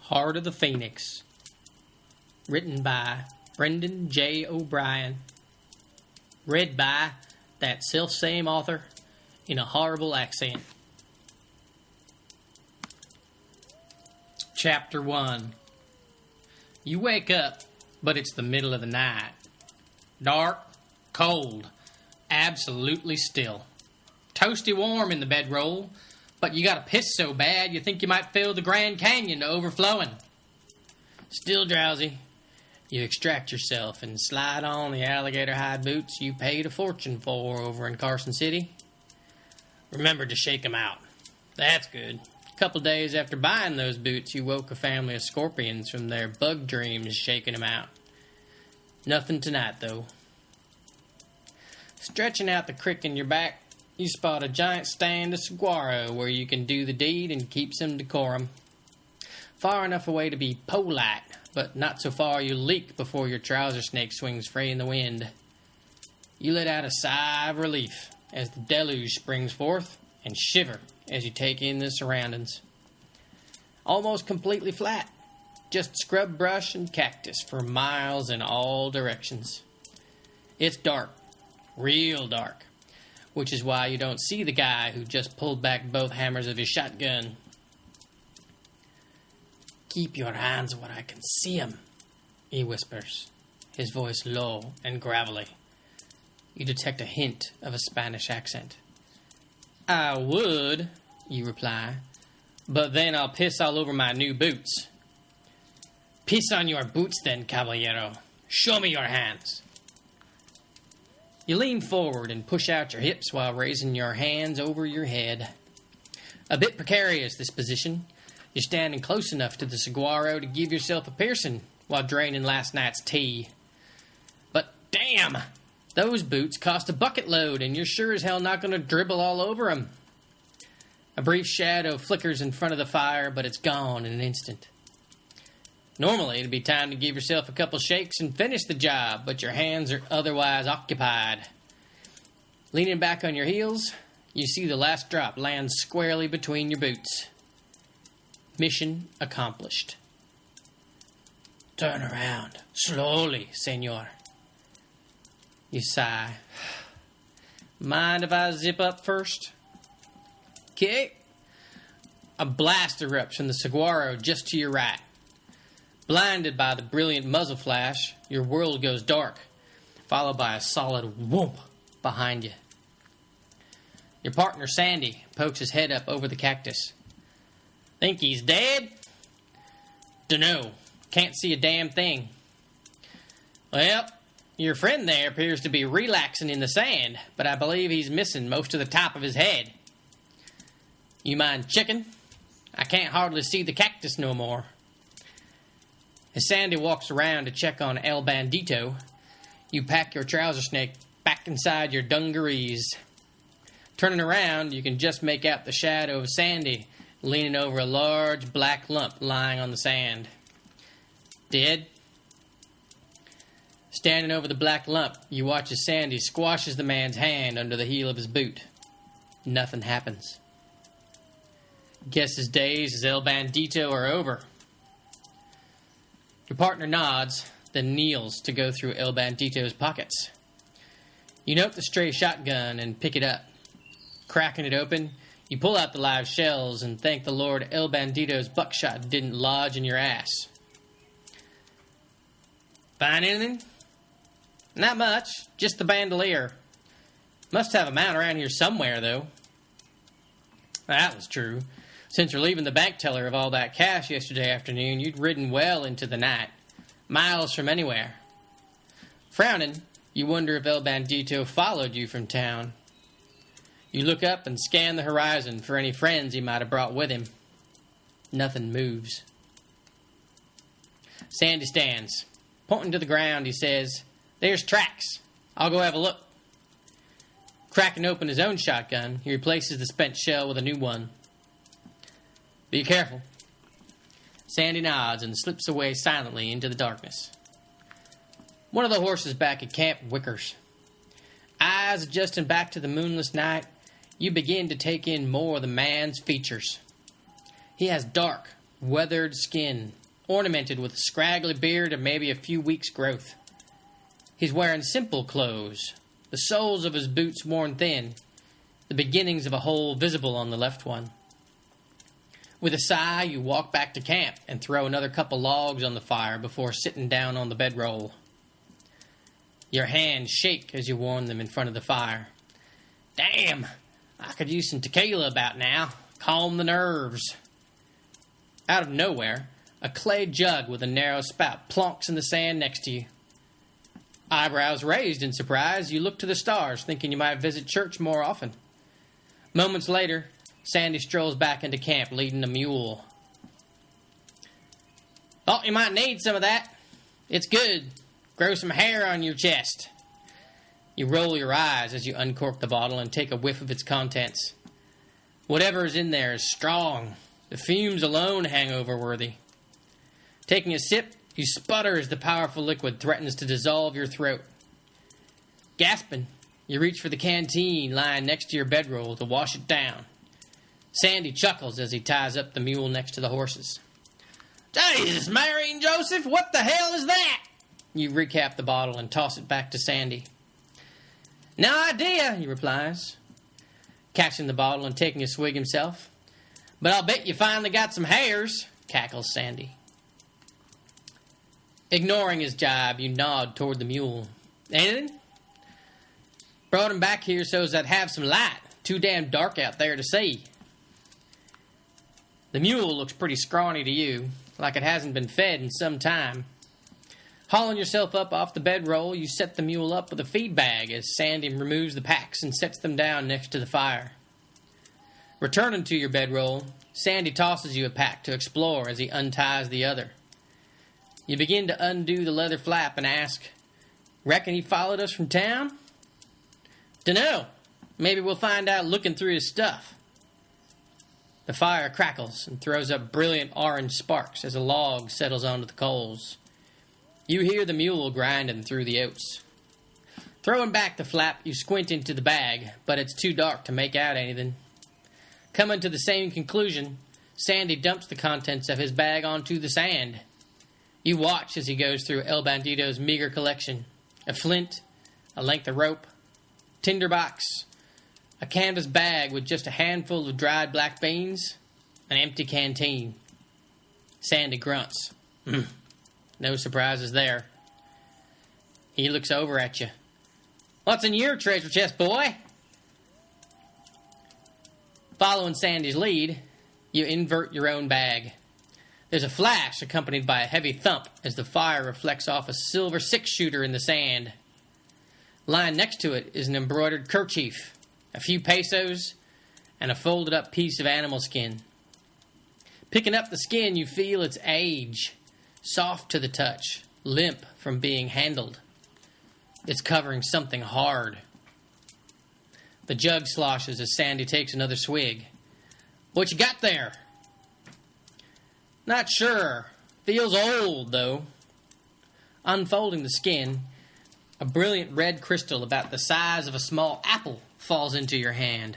Heart of the Phoenix. Written by Brendan J. O'Brien. Read by that self-same author in a horrible accent. Chapter 1. You wake up, but it's the middle of the night. Dark, cold, absolutely still. Toasty warm in the bedroll, but you gotta piss so bad you think you might fill the Grand Canyon to overflowing. Still drowsy, you extract yourself and slide on the alligator hide boots you paid a fortune for over in Carson City. Remember to shake 'em out. That's good. A couple days after buying those boots, you woke a family of scorpions from their bug dreams shaking 'em out. Nothing tonight, though. Stretching out the crick in your back, you spot a giant stand of saguaro where you can do the deed and keep some decorum. Far enough away to be polite, but not so far you'll leak before your trouser snake swings free in the wind. You let out a sigh of relief as the deluge springs forth and shiver as you take in the surroundings. Almost completely flat, just scrub brush and cactus for miles in all directions. It's dark, real dark, which is why you don't see the guy who just pulled back both hammers of his shotgun. "Keep your hands where I can see 'em," he whispers, his voice low and gravelly. You detect a hint of a Spanish accent. "I would," you reply, "but then I'll piss all over my new boots." "Piss on your boots then, caballero. Show me your hands." You lean forward and push out your hips while raising your hands over your head. A bit precarious, this position. You're standing close enough to the saguaro to give yourself a piercing while draining last night's tea. But damn! Those boots cost a bucket load, and you're sure as hell not going to dribble all over 'em. A brief shadow flickers in front of the fire, but it's gone in an instant. Normally, it'd be time to give yourself a couple shakes and finish the job, but your hands are otherwise occupied. Leaning back on your heels, you see the last drop land squarely between your boots. Mission accomplished. "Turn around, slowly, senor." You sigh. "Mind if I zip up first?" "'Kay." A blast erupts from the saguaro just to your right. Blinded by the brilliant muzzle flash, your world goes dark, followed by a solid whoomp behind you. Your partner, Sandy, pokes his head up over the cactus. "Think he's dead?" "Dunno. Can't see a damn thing." "Well, your friend there appears to be relaxing in the sand, but I believe he's missing most of the top of his head." "You mind checking? I can't hardly see the cactus no more." As Sandy walks around to check on El Bandito, you pack your trouser snake back inside your dungarees. Turning around, you can just make out the shadow of Sandy leaning over a large black lump lying on the sand. "Dead?" Standing over the black lump, you watch as Sandy squashes the man's hand under the heel of his boot. Nothing happens. Guess his days as El Bandito are over. Your partner nods, then kneels to go through El Bandito's pockets. You note the stray shotgun and pick it up. Cracking it open, you pull out the live shells and thank the Lord El Bandito's buckshot didn't lodge in your ass. "Find anything?" "Not much, just the bandolier. Must have a mount around here somewhere, though." That was true. Since relieving the bank teller of all that cash yesterday afternoon, you'd ridden well into the night, miles from anywhere. Frowning, you wonder if El Bandito followed you from town. You look up and scan the horizon for any friends he might have brought with him. Nothing moves. Sandy stands. Pointing to the ground, he says, "There's tracks. I'll go have a look." Cracking open his own shotgun, he replaces the spent shell with a new one. "Be careful." Sandy nods and slips away silently into the darkness. One of the horses back at camp whickers. Eyes adjusting back to the moonless night, you begin to take in more of the man's features. He has dark, weathered skin, ornamented with a scraggly beard and maybe a few weeks' growth. He's wearing simple clothes, the soles of his boots worn thin, the beginnings of a hole visible on the left one. With a sigh, you walk back to camp and throw another couple logs on the fire before sitting down on the bedroll. Your hands shake as you warm them in front of the fire. Damn, I could use some tequila about now. Calm the nerves. Out of nowhere, a clay jug with a narrow spout plonks in the sand next to you. Eyebrows raised in surprise, you look to the stars, thinking you might visit church more often. Moments later, Sandy strolls back into camp, leading a mule. Thought you might need some of that. It's good. Grow some hair on your chest. You roll your eyes as you uncork the bottle and take a whiff of its contents. Whatever is in there is strong. The fumes alone hangover-worthy. Taking a sip, you sputter as the powerful liquid threatens to dissolve your throat. Gasping, you reach for the canteen lying next to your bedroll to wash it down. Sandy chuckles as he ties up the mule next to the horses. Jesus, Mary and Joseph, what the hell is that? You recap the bottle and toss it back to Sandy. No idea, he replies, catching the bottle and taking a swig himself. But I'll bet you finally got some hairs, cackles Sandy. Ignoring his jibe, you nod toward the mule. Anything? Brought him back here so's I'd have some light. Too damn dark out there to see. The mule looks pretty scrawny to you, like it hasn't been fed in some time. Hauling yourself up off the bedroll, you set the mule up with a feed bag as Sandy removes the packs and sets them down next to the fire. Returning to your bedroll, Sandy tosses you a pack to explore as he unties the other. You begin to undo the leather flap and ask, Reckon he followed us from town? Dunno. Maybe we'll find out looking through his stuff. The fire crackles and throws up brilliant orange sparks as a log settles onto the coals. You hear the mule grinding through the oats. Throwing back the flap, you squint into the bag, but it's too dark to make out anything. Coming to the same conclusion, Sandy dumps the contents of his bag onto the sand. You watch as he goes through El Bandito's meager collection. A flint, a length of rope, tinderbox, a canvas bag with just a handful of dried black beans, an empty canteen. Sandy grunts. No surprises there. He looks over at you. What's in your treasure chest, boy? Following Sandy's lead, you invert your own bag. There's a flash accompanied by a heavy thump as the fire reflects off a silver six-shooter in the sand. Lying next to it is an embroidered kerchief, a few pesos, and a folded-up piece of animal skin. Picking up the skin, you feel its age, soft to the touch, limp from being handled. It's covering something hard. The jug sloshes as Sandy takes another swig. What you got there? Not sure. Feels old, though. Unfolding the skin, a brilliant red crystal about the size of a small apple falls into your hand.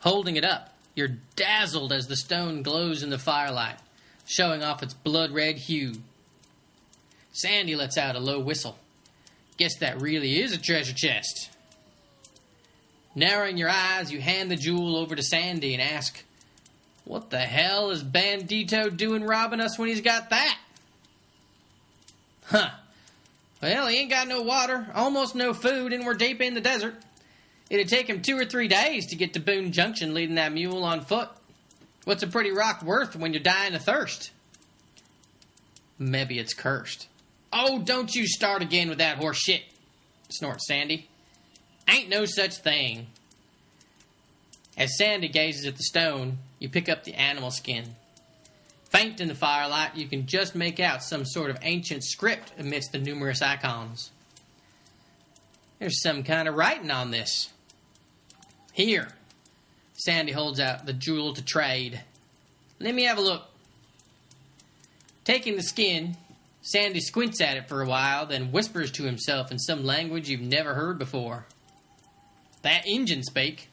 Holding it up, you're dazzled as the stone glows in the firelight, showing off its blood-red hue. Sandy lets out a low whistle. Guess that really is a treasure chest. Narrowing your eyes, you hand the jewel over to Sandy and ask, What the hell is Bandito doing robbing us when he's got that? Huh. Well, he ain't got no water, almost no food, and we're deep in the desert. It'd take him 2 or 3 days to get to Boone Junction leading that mule on foot. What's a pretty rock worth when you're dying of thirst? Maybe it's cursed. Oh, don't you start again with that horse shit, snorts Sandy. Ain't no such thing. As Sandy gazes at the stone, you pick up the animal skin. Faint in the firelight, you can just make out some sort of ancient script amidst the numerous icons. There's some kind of writing on this. Here. Sandy holds out the jewel to trade. Let me have a look. Taking the skin, Sandy squints at it for a while, then whispers to himself in some language you've never heard before. That Injun speak.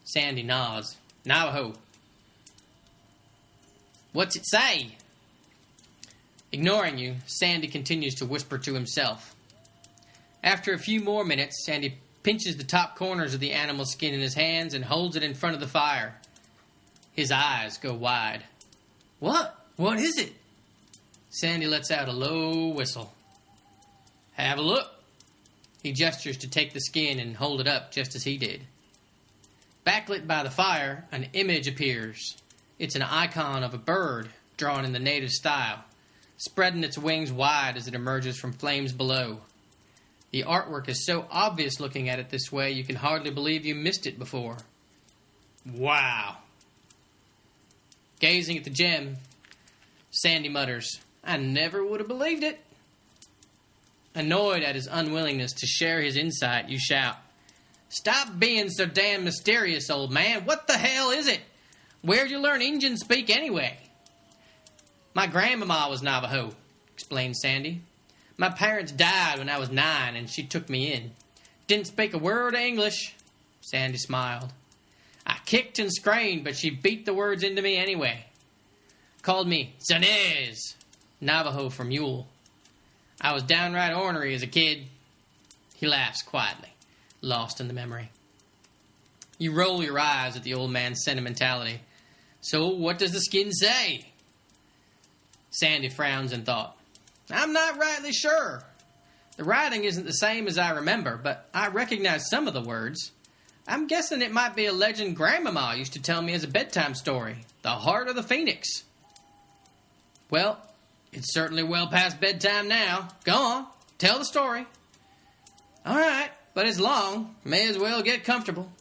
Sandy nods. Navajo. What's it say? Ignoring you, Sandy continues to whisper to himself. After a few more minutes, Sandy pinches the top corners of the animal's skin in his hands and holds it in front of the fire. His eyes go wide. What? What is it? Sandy lets out a low whistle. Have a look. He gestures to take the skin and hold it up just as he did. Backlit by the fire, an image appears. It's an icon of a bird drawn in the native style, spreading its wings wide as it emerges from flames below. The artwork is so obvious looking at it this way you can hardly believe you missed it before. Wow. Gazing at the gem, Sandy mutters, I never would have believed it. Annoyed at his unwillingness to share his insight, you shout, Stop being so damn mysterious, old man. What the hell is it? Where'd you learn Injun speak anyway? My grandmama was Navajo, explained Sandy. My parents died when I was 9 and she took me in. Didn't speak a word of English. Sandy smiled. I kicked and screamed, but she beat the words into me anyway. Called me Zanez, Navajo for mule. I was downright ornery as a kid. He laughs quietly, lost in the memory. You roll your eyes at the old man's sentimentality. So what does the skin say? Sandy frowns in thought. I'm not rightly sure. The writing isn't the same as I remember, but I recognize some of the words. I'm guessing it might be a legend Grandmama used to tell me as a bedtime story. The Heart of the Phoenix. Well, it's certainly well past bedtime now. Go on, tell the story. All right, but it's long. May as well get comfortable.